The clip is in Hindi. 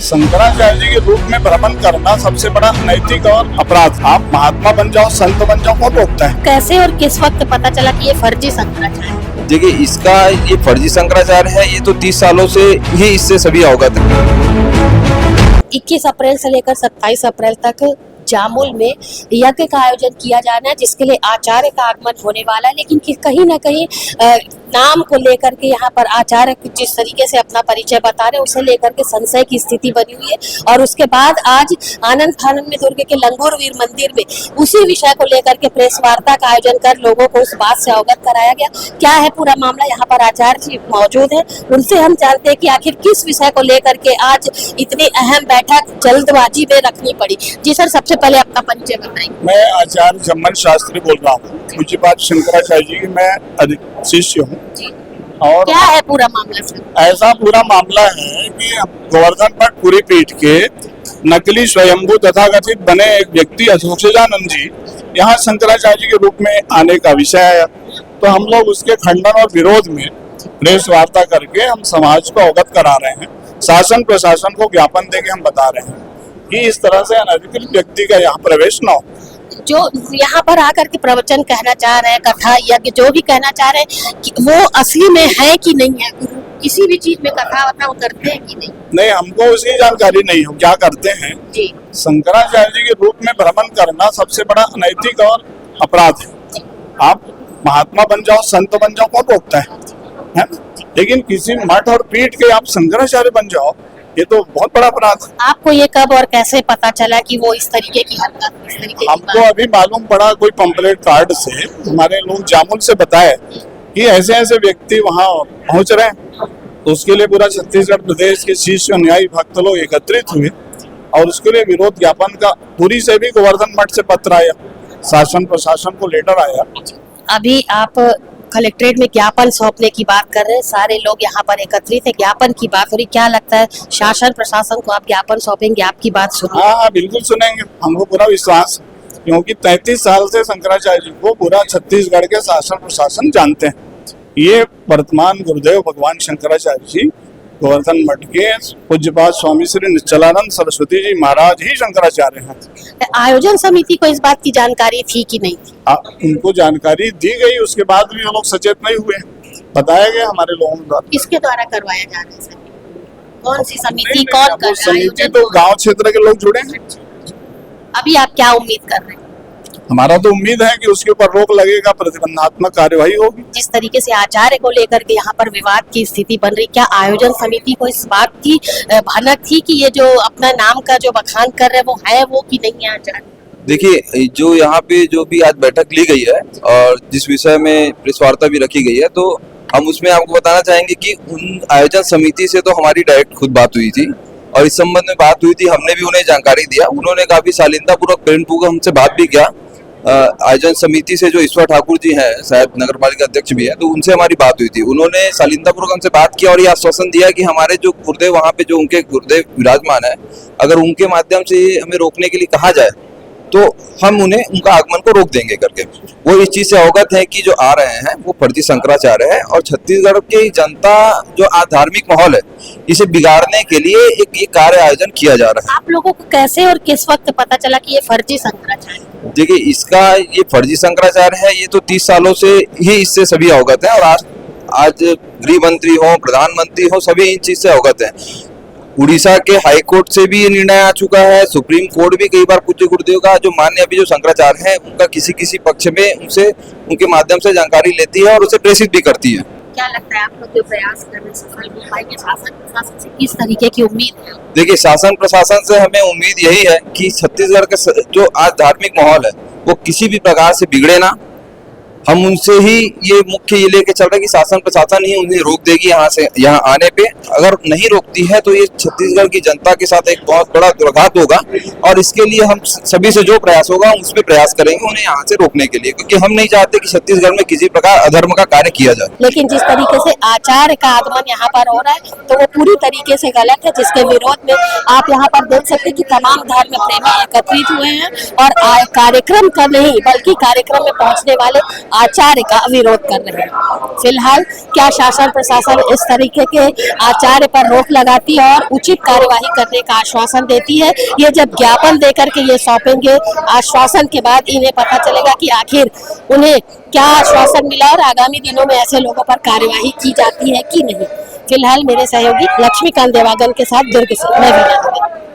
शंकराचार्य जी के रूप में भ्रमण करना सबसे बड़ा नैतिक और अपराध। आप महात्मा बन जाओ, संत बन जाओ, कौन रोकता है? कैसे और किस वक्त पता चला कि ये फर्जी शंकराचार्य है? देखिए, इसका ये फर्जी शंकराचार्य है, ये तो 30 सालों से ही इससे सभी अवगत है। 21 अप्रैल से लेकर 27 अप्रैल तक जामुल में यज्ञ का आयोजन किया जाना है, जिसके लिए आचार्य का आगमन होने वाला है। लेकिन कहीं ना कहीं नाम को लेकर के यहाँ पर आचार्य जिस तरीके से अपना परिचय बता रहे हैं, उसे लेकर के संशय की स्थिति बनी हुई है। और उसके बाद आज आनंद फानंद में दुर्ग के लंगूर वीर मंदिर में उसी विषय को लेकर के प्रेस वार्ता का आयोजन कर लोगों को उस बात से अवगत कराया गया। क्या है पूरा मामला, यहाँ पर आचार्य जी मौजूद है, उनसे हम जानते हैं कि आखिर किस विषय को लेकर के आज इतनी अहम बैठक जल्दबाजी में रखनी पड़ी। जी सर, सबसे पहले अपना परिचय बताएंगे। मैं आचार्य जम्मन शास्त्री बोल रहा हूँ, पूज्यपाद शंकराचार्य जी की मैं शिष्य हूँ। और क्या है पूरा मामला सर? ऐसा पूरा मामला है कि गोवर्धन भट्ट पुरी पीठ के नकली स्वयंभू तथाकथित बने एक व्यक्ति अशोचानंद जी यहाँ शंकराचार्य जी के रूप में आने का विषय है। तो हम लोग उसके खंडन और विरोध में प्रेस वार्ता करके हम समाज को अवगत करा रहे हैं। शासन प्रशासन को ज्ञापन देके हम बता रहे हैं कि इस तरह से अनधिकृत व्यक्ति का यहाँ प्रवेश न हो। जो यहाँ पर आकर के प्रवचन कहना चाह रहे हैं, कथा यज्ञ जो भी कहना चाह रहे हैं, कि वो असली में है कि नहीं है? किसी भी चीज में कथा वथा वो करते हैं कि नहीं? नहीं, हमको उसकी जानकारी नहीं हो क्या करते हैं। जी। शंकराचार्य जी के रूप में भ्रमण करना सबसे बड़ा अनैतिक और अपराध है। आप महात्मा बन जाओ, संत बन जाओ, कौन रोकता है? लेकिन किसी मठ और पीठ के आप शंकराचार्य बन जाओ, ये तो बहुत बड़ा अपराध है। आपको ये कब और कैसे पता चला कि वो इस तरीके की हरकत, इस तरीके की हमको अभी मालूम पड़ा कोई पंपलेट कार्ड से, हमारे लोग जामुल से बताए कि ऐसे ऐसे व्यक्ति वहाँ पहुंच रहे हैं। तो उसके लिए पूरा छत्तीसगढ़ प्रदेश के शिष्य अनुयायी भक्त लोग एकत्रित हुए और उसके लिए विरोध ज्ञापन का पुरी से भी गोवर्धन मठ से पत्र आया, शासन प्रशासन को लेटर आया। अभी आप कलेक्ट्रेट में ज्ञापन सौंपने की बात कर रहे हैं, सारे लोग यहाँ पर एकत्रित है, ज्ञापन की बात हो रही, क्या लगता है शासन प्रशासन को आप ज्ञापन सौंपेंगे, आपकी बात सुनिए? हाँ, बिल्कुल सुनेंगे, हमको पूरा विश्वास, क्योंकि 33 साल से शंकराचार्य जी को पूरा छत्तीसगढ़ के शासन प्रशासन जानते हैं। ये वर्तमान गुरुदेव भगवान शंकराचार्य जी गोवर्धन मठ के पूज्यपाद स्वामी श्री निश्चलानंद सरस्वती जी महाराज ही शंकराचार्य हैं। आयोजन समिति को इस बात की जानकारी थी कि नहीं थी? उनको जानकारी दी गई, उसके बाद भी वो लोग सचेत नहीं हुए, बताया गया हमारे लोगों द्वारा। किसके द्वारा करवाया जा रहा है सर? कौन सी समिति, कौन कर रहा है समिति? आयोजन? तो गांव क्षेत्र के लोग जुड़े हैं। अभी आप क्या उम्मीद कर रहे हैं? हमारा तो उम्मीद है कि उसके ऊपर रोक लगेगा, प्रतिबंधात्मक कार्यवाही होगी। जिस तरीके से आचार्य को लेकर के यहाँ पर विवाद की स्थिति बन रही, क्या आयोजन समिति को इस बात की भनक थी कि ये जो अपना नाम का जो बखान कर रहे हैं वो है वो कि नहीं है आचार्य? देखिए, जो यहाँ पे जो भी आज बैठक ली गई है और जिस विषय में प्रेस वार्ता भी रखी गई है, तो हम उसमें आपको बताना चाहेंगे कि उन आयोजन समिति से तो हमारी डायरेक्ट खुद बात हुई थी और इस संबंध में बात हुई थी, हमने भी उन्हें जानकारी दिया। उन्होंने काफी शालीनतापूर्वक प्रेमपूर्वक हमसे बात भी किया। आयोजन समिति से जो ईश्वर ठाकुर जी हैं, शायद नगर पालिका अध्यक्ष भी हैं, तो उनसे हमारी बात हुई थी। उन्होंने शालीनतापूर्वक हमसे बात किया और ये आश्वासन दिया कि हमारे जो गुरुदेव वहाँ पे जो उनके गुरुदेव विराजमान है, अगर उनके माध्यम से हमें रोकने के लिए कहा जाए तो हम उन्हें उनका आगमन को रोक देंगे करके। वो इस चीज से अवगत है कि जो आ रहे हैं वो फर्जी शंकराचार्य है और छत्तीसगढ़ की जनता जो धार्मिक माहौल है इसे बिगाड़ने के लिए एक कार्य आयोजन किया जा रहा है। आप लोगों को कैसे और किस वक्त पता चला कि ये फर्जी शंकराचार्य है? देखिए, इसका ये फर्जी शंकराचार्य है, ये तो 30 सालों से ही इससे सभी अवगत हैं और आज गृह मंत्री हो, प्रधानमंत्री हो, सभी इन चीज से अवगत हैं। उड़ीसा के हाई कोर्ट से भी ये निर्णय आ चुका है, सुप्रीम कोर्ट भी कई बार पूज्य गुरुदेव का जो मान्य अभी जो शंकराचार्य है उनका किसी पक्ष में उनसे उनके माध्यम से जानकारी लेती है और उसे प्रेषित भी करती है। क्या लगता है आप लोग जो प्रयास कर रहे हैं सफल हो पाएंगे? शासन प्रशासन से किस तरीके की उम्मीद है? देखिए, शासन प्रशासन से हमें उम्मीद यही है कि छत्तीसगढ़ का जो आज धार्मिक माहौल है वो किसी भी प्रकार से बिगड़े ना। हम उनसे ही ये मुख्य ये लेके चल रहे हैं कि शासन प्रशासन ही उन्हें रोक देगी यहाँ आने पे। अगर नहीं रोकती है तो ये छत्तीसगढ़ की जनता के साथ एक बहुत बड़ा दुर्घात होगा और इसके लिए हम सभी से जो प्रयास होगा उसमें प्रयास करेंगे उन्हें यहाँ से रोकने के लिए, क्योंकि हम नहीं चाहते कि छत्तीसगढ़ में किसी प्रकार अधर्म का कार्य किया जाए। लेकिन जिस तरीके से आचार्य का आगमन यहाँ पर हो रहा है तो वो पूरी तरीके से गलत है, जिसके विरोध में आप यहाँ पर देख सकते हैं कि तमाम धर्म प्रेमी एकत्रित हुए हैं और कार्यक्रम का नहीं बल्कि कार्यक्रम में पहुंचने वाले आचार्य का विरोध कर रहे हैं। फिलहाल क्या शासन प्रशासन इस तरीके के आचार्य पर रोक लगाती है और उचित कार्यवाही करने का आश्वासन देती है? ये जब ज्ञापन देकर के ये सौंपेंगे, आश्वासन के बाद इन्हें पता चलेगा कि आखिर उन्हें क्या आश्वासन मिला और आगामी दिनों में ऐसे लोगों पर कार्यवाही की जाती है कि नहीं। फिलहाल मेरे सहयोगी लक्ष्मीकांत देवागन के साथ दुर्ग से मैं वीना दुबे।